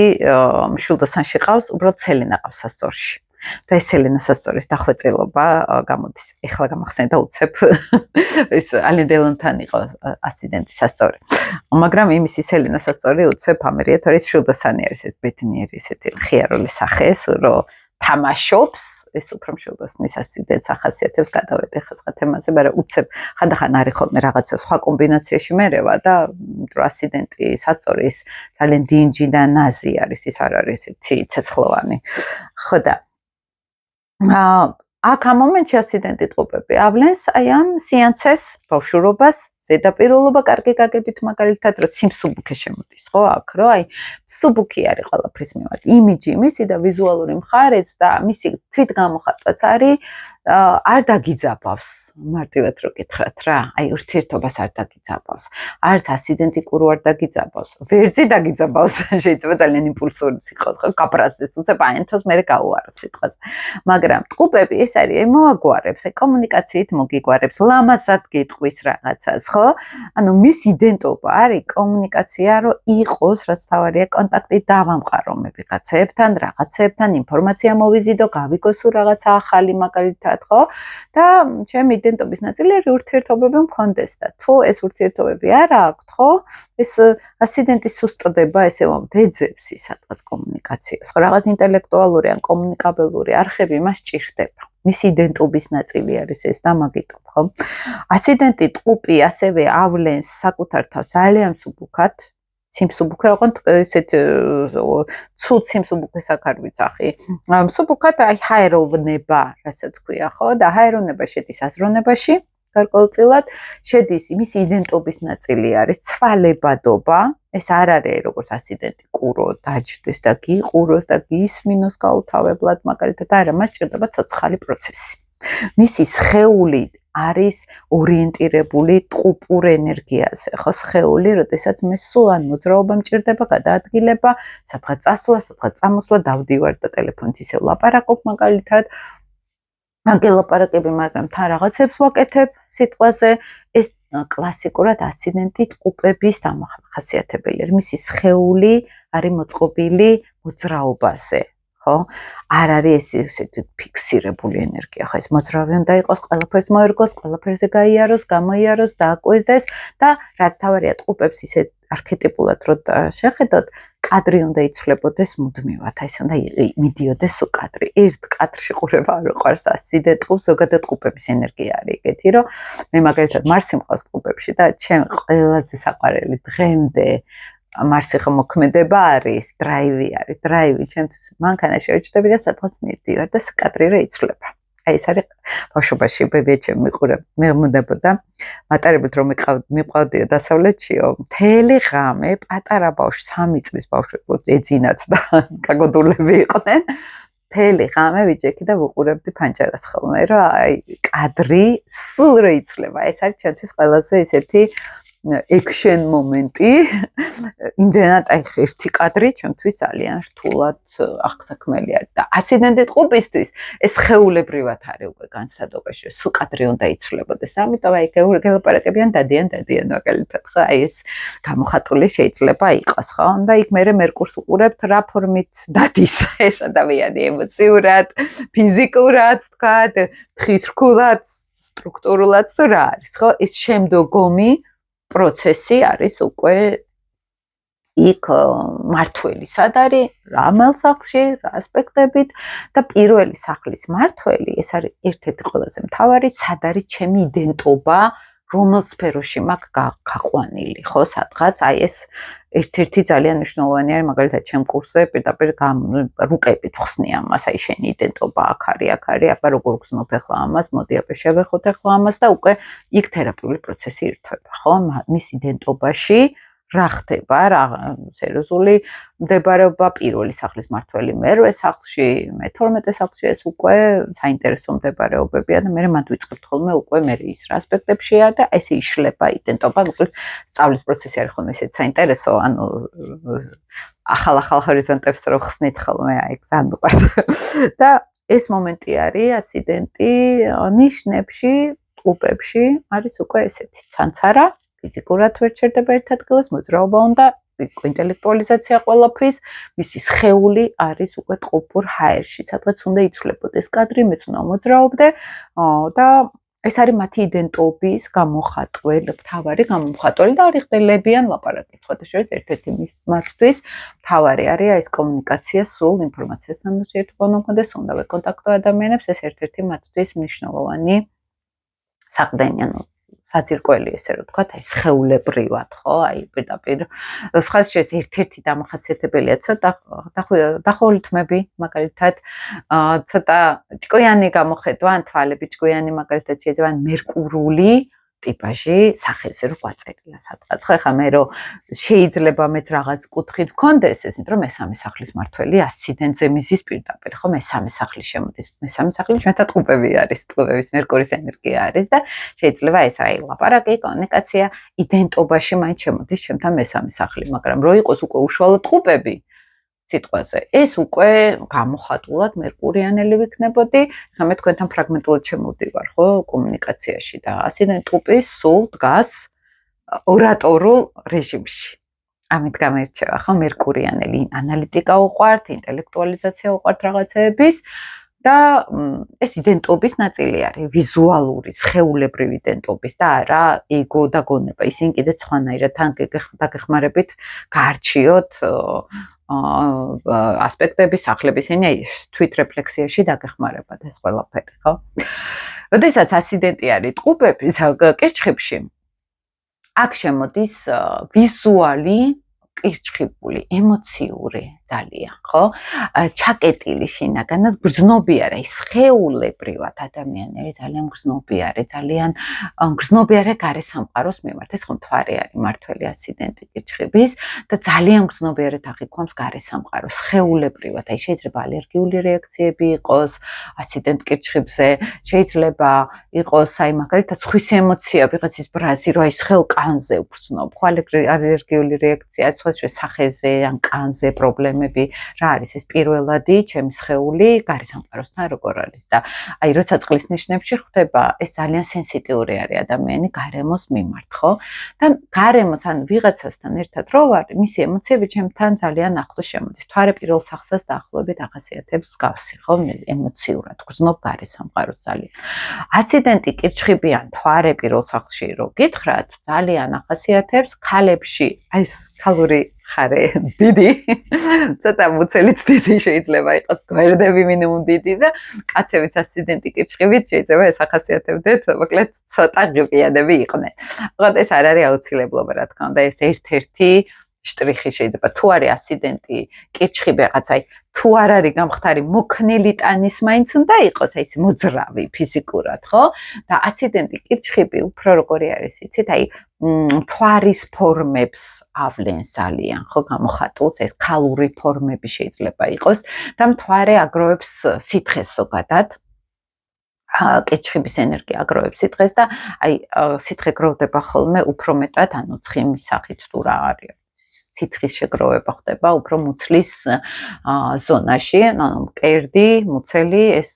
მშვილდოსანში ყავს, უბრალოდ სელენა ყავს სასწორში. და ეს სელენას სასწორის დახვეწილობა გამოდის. ეხლა გამახსენდა უცებ ეს ალენ დელონთან იყო ასციდენტი სასწორი. მაგრამ იმისი სელენას სასწორი უცებ ამერია, თორე ეს მშვილდოსანი არის, ეს ბედნიერი ესეთი ხიარული სახე, რომ თამაშობს, ეს უფრო მშვილდოსნის ასციდენტს ახასიათებს, გადავედი ხა სხვა თემაზე, მაგრამ უცებ ხანდახან არის ხოლმე რაღაცა სხვა კომბინაციაში მერევა და რომ ასციდენტი სასწორის ძალიან დინჯი და ნაზი არის, ის არ არის ესეთი ცეცხლოვანი. ხო და აქ ამ მომენტში ასციდენტი ტყუპები ავლენს აი ამ სეანსეს, ბავშვურობას, ზედაპირულობა კარგი გაგებით მაგალითად, რომ სიმსუბუქე შემოდის, ხო, აქ რომ აი მსუბუქი არის ყველაფრის მიმართ, იმიჯი მისი და ვიზუალური მხარეც და მისი თვითგამოხატვაც არის არ დაგიძაბავს, მარტივად რო გითხრათ რა, აი ურთიერთობას არ დაგიძაბავს, არც ასციდენტიკურ არ დაგიძაბავს, ვერძი დაგიძაბავს, შეიძლება ძალიან იმპულსურიც იყოს, ხო, გაბრაზდეს, უცებ აენთოს მერე გაუაროს სიტყვას. მაგრამ ტყუპები ეს არის, მოაგვარებს, აი კომუნიკაციით მოგიგვარებს, ლამაზად გიტყვის რაღაცას, ხო? ანუ მის იდენტობა არის კომუნიკაცია, რომ იყოს, რაც თავარია კონტაქტი დავამყარო მე ვიღაცებთან, რაღაცებთან, ინფორმაცია მოვიზიდო, გავიგო სულ რაღაცა ახალი მაგალითად, ხო? და ჩემი იდენტობის ნაწილი არის ურთიერთობები მქონდეს და თუ ეს ურთიერთობები არ აქვთ, ხო? ეს ასციდენტის სუსტდება, ესე ვამბობთ, ეძებს ის სადღაც კომუნიკაციას, ხო? რაღაც ინტელექტუალური ან კომუნიკაბელური არხები მას ჭირდება. მისი იდენტობის ნაწილი არის ეს და მაგიტომ, ხო? ასციდენტი ტყუპი ასევე ავლენს საკუთარ თავს ძალიან მსუბუქად, სიმსუბუქე ოღონდ ესეთ ცუდ სიმსუბუქეს აქ არ ვიცახი. მსუბუქად აი ჰაეროვნება, რასაც ქვია, ხო? და ჰაეროვნება შედის აზროვნებაში, გარკვეულწილად შედის მისი იდენტობის ნაწილი არის ცვალებადობა, ეს არ არის როგორც ასციდენტი ყურო დაჯდეს და გიყუროს და გისმინოს გაუთავებლად, მაგალითად არა, მას ჭირდება ცოცხალი პროცესი. მისი სხეული არის ორიენტირებული ტყუპურ ენერგიაზე, ხო, სხეული, როდესაც მე სულ ან მოძრაობა მჭირდება, გადაადგილება, სადღაც წასვლა, სადღაც წამოსვლა, დავდივარ და ტელეფონით ისე ვლაპარაკობ მაგალითად. ლაპარაკები, მაგრამ თან რაღაცებს ვაკეთებ სიტყვაზე, ეს კლასიკურად ასციდენტი ტყუპების დამახასიათებელი არის. მისი სხეული არის მოწყობილი მოძრაობაზე. ხო? არ არის ესეთი ფიქსირებული ენერგია, ხო, ეს მოძრავი უნდა იყოს, ყველაფერს მოერგოს, ყველაფერზე გაიაროს, გამოიაროს, დააკვირდეს და რაც თავარია ტყუპებს ისე არქეტიპულად რო შეხედოთ, კადრი უნდა იცვლებოდეს მუდმივად, აი ეს უნდა მიდიოდეს უკადრი. ერთ კადრში ყურება არ უყვარს ასციდენტ ტყუპს, ზოგადად ტყუპების ენერგია არის ეგეთი, რომ მე მაგალითად მარსი მყავს ტყუპებში და ჩემ ყველაზე საყვარელი დღემდე მარსი ხო მოქმედება არის, დრაივი არის, დრაივი ჩემთვის მანქანა შევჭდები და სადღაც მივდივარ და კადრი რა იცვლება. აი ეს არის ბავშვობაში ბებიაჩემ მიყურებოდა მატარებლით რომ მიყავდიო დასავლეთშიო, მთელი ღამე პატარა ბავშვი 3 წლის ბავშვი ეძინაც და გაგოდულები იყვნენ. მთელი ღამე ვიჭექი და ვუყურებდი ფანჯარას ხოლმე, რომ აი კადრი სულ რა იცვლება. ეს არის ჩემთვის ყველაზე ესეთი action მომენტი, იმდენად აი ერთი კადრი ჩემთვის ძალიან რთულად აღსაქმელი არის და ასციდენტი ტყუპისთვის ეს ხეულებრივად არის უკვე განსადობაში, სულ კადრი უნდა იცვლებოდეს. ამიტომ აი გელაპარაკებიან დადიან მაგალითად, ხო, აი ეს გამოხატული შეიძლება იყოს, ხო? და იქ მე მერკურს უყურებთ რა ფორმით დადის ეს ადამიანი ემოციურად, ფიზიკურად, თქვათ, თხისრქულად, სტრუქტურულად რა არის, ხო? ეს შემდგომი პროცესი არის უკვე იქ მართველი, სად არის, რა მელსახლში, რა ასპექტებით და პირველი სახლის მართველი, ეს არის ერთ-ერთი ყველაზე მთავარი, სად არის ჩემი იდენტობა რომელ სფეროში მაქვს გაყვანილი, ხო, სადღაც, აი ეს ერთ-ერთი ძალიან მნიშვნელოვანი არის, მაგალითად, ჩემ კურსზე პირდაპირ რუკებით ხსნი ამას, აი შენი იდენტობა აქ არის, აბა როგორ გრძნობ ახლა ამას, მოდი აბა შევეხოთ ახლა ამას და უკვე იქ თერაპიული პროცესი ირთვება, ხო? მის იდენტობაში რა ხდება, რა სერიოზული მდებარეობა პირველი სახლის მმართველი მერვე სახლში, მე-12 სახლში ეს უკვე საინტერესო მდებარეობებია და მე მათ ვიწყებთ ხოლმე უკვე მე ის რა ასპექტებშია და ესე იშლება იდენტობა, მოკლედ სწავლის პროცესი არის ხოლმე ესეც საინტერესო, ანუ ახალ ჰორიზონტებს რო ხსნით ხოლმე, აი ძალიან მიყვარს. და ეს მომენტი არის ასიდენტი ნიშნებში, ტყუპებში არის უკვე ესეთი ცანცარა ფიზიკურად ვერ ჩერდება ერთ ადგილას, მოძრაობა უნდა, ინტელექტუალიზაცია ყველაფრის, მისი სხეული არის უკვე ტყუპურ ჰაერში, სადღაც უნდა იცვლებოდეს კადრი, მეც უნდა მოძრაობდე და ეს არის მათი იდენტობის გამოხატველი, მთავარი გამომხატველი და არის ხდებიან ლაპარაკი. სხვათა შორის ერთ-ერთი მათთვის მთავარი არის ეს კომუნიკაცია, სულ ინფორმაციასთან ურთიერთობა მოხდეს, უნდა ვეკონტაქტო ადამიანებს, ეს ერთ-ერთი მათთვის მნიშვნელოვანი საყრდენი, ანუ საძირკველი ესე რომ ვთქვათ, აი სხეულებრივად, ხო? აი პირდაპირ სხვათა შორის ერთ-ერთი დამახასიათებელია ცოტა დახოლითმები, მაგალითად, ცოტა ჭკვიანი გამოხედვა, თვალები ჭკვიანი, მაგალითად შეიძლება მერკურული ტიპაჟი სახეზე რო გვაწერია სადღაც. ხო, ეხლა მე რო შეიძლება მეც რაღაც კუთხით ვქონდეს ეს, იმიტომ რომ მესამე სახლის მმართველი ასციდენტზე მიზის პირდაპირ, ხო, მესამე სახლის შემოდის. მესამე სახლი ჩვენთან ტყუპები არის, ტყუპების მერკურის ენერგია არის და შეიძლება ეს აი ლაპარაკი, კომუნიკაცია, იდენტობაში მაინც შემოდის ჩემთან მესამე სახლი, მაგრამ რო იყოს უკვე უშუალოდ ტყუპები სიტყვაზე. ეს უკვე გამოხატულად მერკურიანელი ვიქნებოდი, ხა მე თქვენთან ფრაგმენტულად შემოვდივარ, ხო, კომუნიკაციაში და ასიდენტ ტყუპი სულ დგას ორატორულ რეჟიმში. ამით გამოირჩევა, ხო, მერკურიანელი ანალიტიკა უყვართ, ინტელექტუალიზაცია უყვართ რაღაცეების და ეს იდენტობის ნაწილი არის, ვიზუალური, სხეულებრივი იდენტობის და არა ეგო და გონება. ისინი კიდე სხვანაირად თან დაგეხმარებით გაარჩიოთ ასპექტები სახლების, აი თვითრეფლექსიაში დაგეხმარებათ ეს ყველაფერი, ხო? როდესაც ასიდენტი არის ტყუპების კირჩხიბში, აქ შემოდის ვიზუალი, კირჩხიბული, ემოციური ძალიან, ხო? ჩაკეტილი შინაგანად გრძნობი არის, სხეულებრივად ადამიანები ძალიან გრძნობი არის, ძალიან გრძნობი არის გარე სამყაროს მიმართ. ეს ხო მთვარე არის მართველი ასიდენტი კირჩხიბის და ძალიან გრძნობი არის აღიქვამს გარე სამყაროს, სხეულებრივად. აი შეიძლება ალერგიული რეაქციები იყოს ასიდენტ კირჩხიბზე, შეიძლება იყოს აი მაგალითად სხვის ემოცია, ვიღაცის ბრაზი, რომ აი სხეულ კანზე უგრძნობ, ხო, ალერგიული რეაქცია, სხვა სახეზე ან კანზე პრობლემები, რა არის ეს პირველადი, ჩემი სხეული გარე სამყაროსთან როგორ არის და აი როცა წყლის ნიშნებში ხდება, ეს ძალიან სენსიტიური არის ადამიანი გარემოს მიმართ, ხო? და გარემოს ან ვიღაცასთან ერთად რო ვარ, მისი ემოციები ჩემთან ძალიან ახლოს შემოდის. თვარე პირველ სახსას დაახლოებით ახასიათებს გავსი, ხო, ემოციურად გრძნობ გარე სამყაროს ძალიან. ასიდენტი კირჩხიბიან თვარე პირველ სახლში რო გითხრათ, ძალიან ახასიათებს ქალებში, აი ეს ქალური ხარე დიდი, ცოტა მუცელიც დიდი შეიძლება იყოს, გვერდები მინიმუმ დიდი და კაცებიც ასიდენტი კირჩხიბით შეიძლება ეს ახასიათებდეთ, მოკლედ ცოტა ღებიანები იყვნენ. მაგრამ ეს არ არის აუცილებლობა, რა თქმა უნდა, ეს ერთ-ერთი შტრიხი შეიძლება თუ არის ასიდენტი კირჩხიბი რაღაცა, თუ არ არის გამხდარი მოქნილი ტანის მაინც უნდა იყოს, აი ეს მოძრავი ფიზიკურად, ხო? და ასიდენტი კირჩხიბი უფრო როგორი არის, იცით, აი მთვარის ფორმებს ავლენს ძალიან, ხო, გამოხატულს, ეს ქალური ფორმები შეიძლება იყოს და მთვარე აგროვებს სითხეს ზოგადად. კირჩხიბის ენერგია აგროვებს სითხეს და აი სითხე გროვდება ხოლმე უფრო მეტად, ანუ ცხიმის სახით თუ რა არის. სითხის შეგროვება ხდება უფრო მუცლის ზონაში, ანუ მკერდი, მუცელი, ეს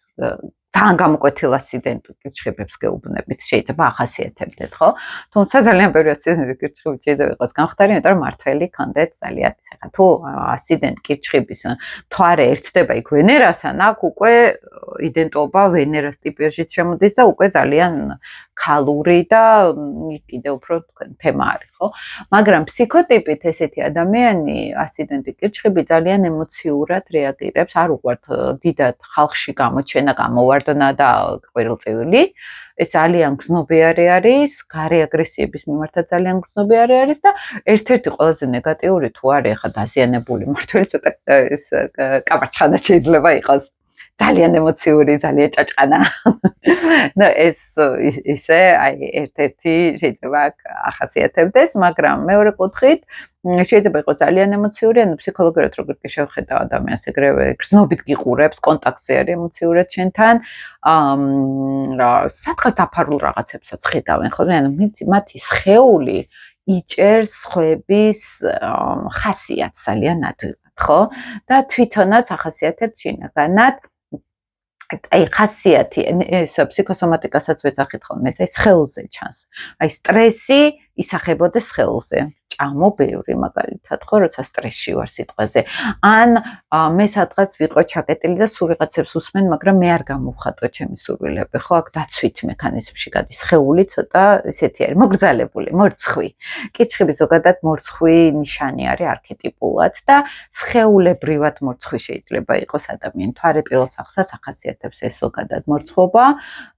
ძალიან გამოკვეთილ ასიდენტ კირჩხიბებს გეუბნებით, შეიძლება ახასიათებდეთ, ხო? თუმცა ძალიან ბევრი ასიდენტ კირჩხიბი შეიძლება იყოს გამხდარი, იმიტომ რომ მართველი ქონდეთ ძალიან ის ახლა თუ ასიდენტ კირჩხიბის მთვარე ერთდება იქ ვენერასთან, აქ უკვე იდენტობა ვენერას ტიპაჟით შემოდის და უკვე ძალიან ქალური და კიდე უფრო თემა არის, ხო? მაგრამ ფსიქოტიპით ესეთი ადამიანი, ასიდენტი კირჩხიბი ძალიან ემოციურად რეაგირებს, არ უყვართ დიდად ხალხში გამოჩენა, გამოვარდნა მარტონა და ყვირილწივილი. ეს ძალიან გზნობიარე არის, გარე აგრესიების მიმართაც ძალიან გზნობიარე არის და ერთ-ერთი ყველაზე ნეგატიური თუ არის ახლა დაზიანებული მართველი ცოტა ეს კაბარჩხანა შეიძლება იყოს. ძალიან ემოციური, ძალიან ჭაჭყანა. ნუ ეს ისე აი ერთ-ერთი შეიძლება ახასიათებდეს, მაგრამ მეორე კუთხით შეიძლება იყოს ძალიან ემოციური, ანუ ფსიქოლოგიურად როგორც კი შევხედავ ადამიანს ეგრევე გრძნობით გიყურებს, კონტაქტზე არის ემოციურად შენთან. სადღაც დაფარულ რაღაცებსაც ხედავენ ხოლმე, ანუ მათი სხეული იჭერს სხვების ხასიათს ძალიან ადვილად, ხო? და თვითონაც ახასიათებს შინაგანად აი ხასიათი ეს ფსიქოსომატიკასაც ვეძახით ხოლმე, ეს სხეულზე ჩანს. აი სტრესი ისახებოდეს სხეულზე. ჭამო ბევრი მაგალითად, ხო, როცა სტრესში ვარ სიტყვაზე. ან მე სადღაც ვიყო ჩაკეტილი და სულ ვიღაცებს უსმენ, მაგრამ მე არ გამოვხატო ჩემი სურვილები, ხო, აქ დაცვით მექანიზმში გადის. სხეული ცოტა ესეთი არის, მოგრძალებული, მორცხვი. კიჩხები ზოგადად მორცხვი ნიშანი არის არქეტიპულად და სხეულებრივად მორცხვი შეიძლება იყოს ადამიანი. თვარე პირველ სახსაც ახასიათებს ეს ზოგადად მორცხვობა,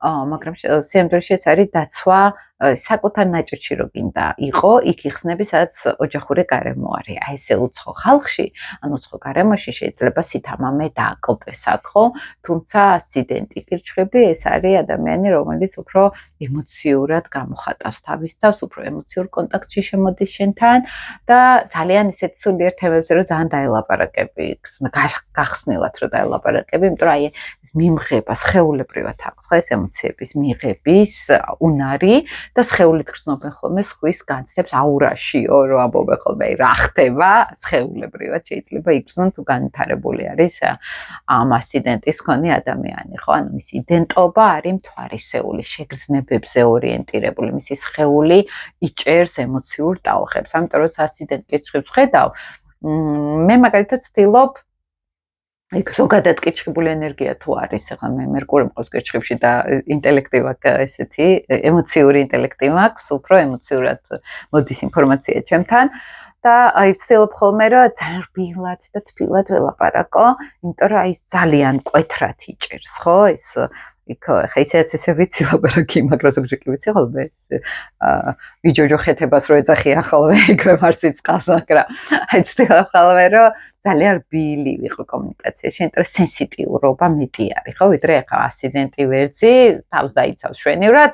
მაგრამ სიამოვნებაში ეს არის დაცვა საკუთარ ნაჭრში რო გინდა იყო, იქ იხსნები, სადაც ოჯახური გარემო არის. აი ესე უცხო ხალხში, ან უცხო გარემოში შეიძლება სითამამე დააკლდეს აქ, ხო? თუმცა ასციდენტი კირჩხები ეს არის ადამიანი, რომელიც უფრო ემოციურად გამოხატავს თავის თავს, უფრო ემოციურ კონტაქტში შემოდის შენთან და ძალიან ისეთ სულიერ თემებზე რო ძალიან დაელაპარაკები, გახსნილად რო დაელაპარაკები, იმიტომ რომ აი ეს მიმღება სხეულებრივად აქვს, ხო, ეს ემოციების მიღების უნარი და სხეულით გრძნობენ ხოლმე სხვის განცდებს აურაშიო, რომ ამბობენ ხოლმე, რა ხდება, სხეულებრივად შეიძლება იგრძნონ თუ განვითარებული არის ამ ასციდენტის მქონე ადამიანი, ხო? ანუ მისი იდენტობა არის მთვარისეული, შეგრძნებებზე ორიენტირებული, მისი სხეული იჭერს ემოციურ ტალღებს. ამიტომ როცა ასციდენტ კიჩხებს ხედავ, მე მაგალითად ვცდილობ იქ ზოგადად კიჩხებული ენერგია თუ არის, ახლა მე მერკური მყავს კიჩხებში და ინტელექტი მაქვს ესეთი, ემოციური ინტელექტი მაქვს, უფრო ემოციურად მოდის ინფორმაცია ჩემთან და აი ვცდილობ ხოლმე რომ ძალიან რბილად და თბილად ველაპარაკო, იმიტომ რომ აი ძალიან მკვეთრად იჭერს, ხო? ეს იქ ხა ესე ვიცი ლაპარაკი, მაგრამ ზოგჯერ კი ვიცი ხოლმე ეს ვიჯოჯოხეთებას რო ეძახიან ხოლმე იქვე მარსიც ყავს, მაგრამ აი ვცდილობ ხოლმე რომ ძალიან რბილი ვიყო კომუნიკაციაში, იმიტომ რომ სენსიტიურობა მეტი არის, ხო, ვიდრე ახლა ასციდენტი ვერძი, თავს დაიცავს შვენივრად,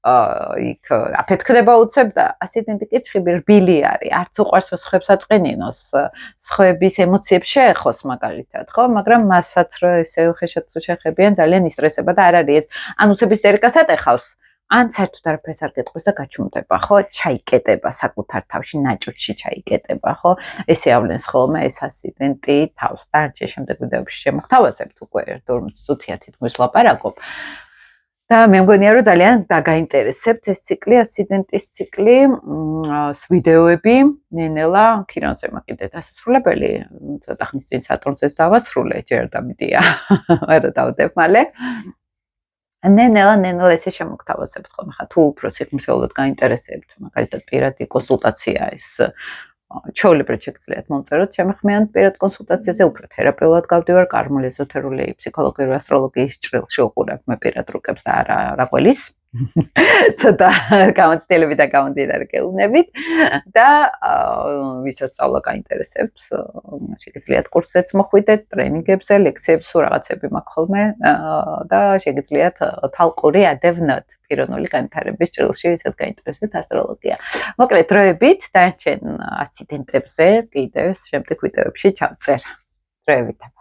იქ აფეთქდება უცებ და ასციდენტი კიჩხები რბილი არის, არც უყვარს სხვებს აწყენინოს, სხვების ემოციებს შეეხოს მაგალითად, ხო, მაგრამ მასაც რო ესე უხეშად შეხებიან, ძალიან ისტრესება და არ არის ეს, ან უცებ ისტერიკას ატეხავს, ან საერთოდ არაფერს არ გეტყვის და გაჩუმდება, ხო, ჩაიკეტება საკუთარ თავში, ნაჭრში ჩაიკეტება, ხო, ესე ავლენს ხოლმე ეს ასციდენტი თავს და არჩე შემდეგ ვიდეოებში შემოგთავაზებთ უკვე 40 წუთია თითქმის ლაპარაკობ. და მე მგონია რომ ძალიან დაგაინტერესებთ ეს ციკლი, ასციდენტის ციკლი, ვიდეოები, ნენელა, ქირონზე მაგიდე დასასრულებელი, ცოტა ხნის წინ სატურნზეც დავასრულე, ჯერ დამიდია. არა დავდებ მალე. ნენელა ესე შემოგთავაზებთ ხოლმე, ხა თუ უფრო სიღრმისეულად გაინტერესებთ, მაგალითად პირადი კონსულტაცია ეს ჩვეულებრივ შეგიძლიათ მომწეროთ ჩემი ხმიანთ პირად კონსულტაციაზე, უფრო თერაპეულად გავდივარ, კარმული ეზოთერული ფსიქოლოგიური ასტროლოგიის ჭრილში უყურებ მე პირად რუკებს და რა ყველის. ცოტა გამოცდილები და გამომდინარე გეუბნებით და ვისაც სწავლა გაინტერესებთ, შეგიძლიათ კურსებს მოხვიდეთ, ტრენინგებზე, ლექციებს, რაღაცები მაქვს ხოლმე და შეგიძლიათ თალყური ადევნოთ პიროვნული განვითარების ჭრილში, ვისაც გაინტერესებთ ასტროლოგია. მოკლედ დროებით დარჩენ ასციდენტებზე კიდევ შემდეგ ვიდეოებში ჩავწერ. დროებით.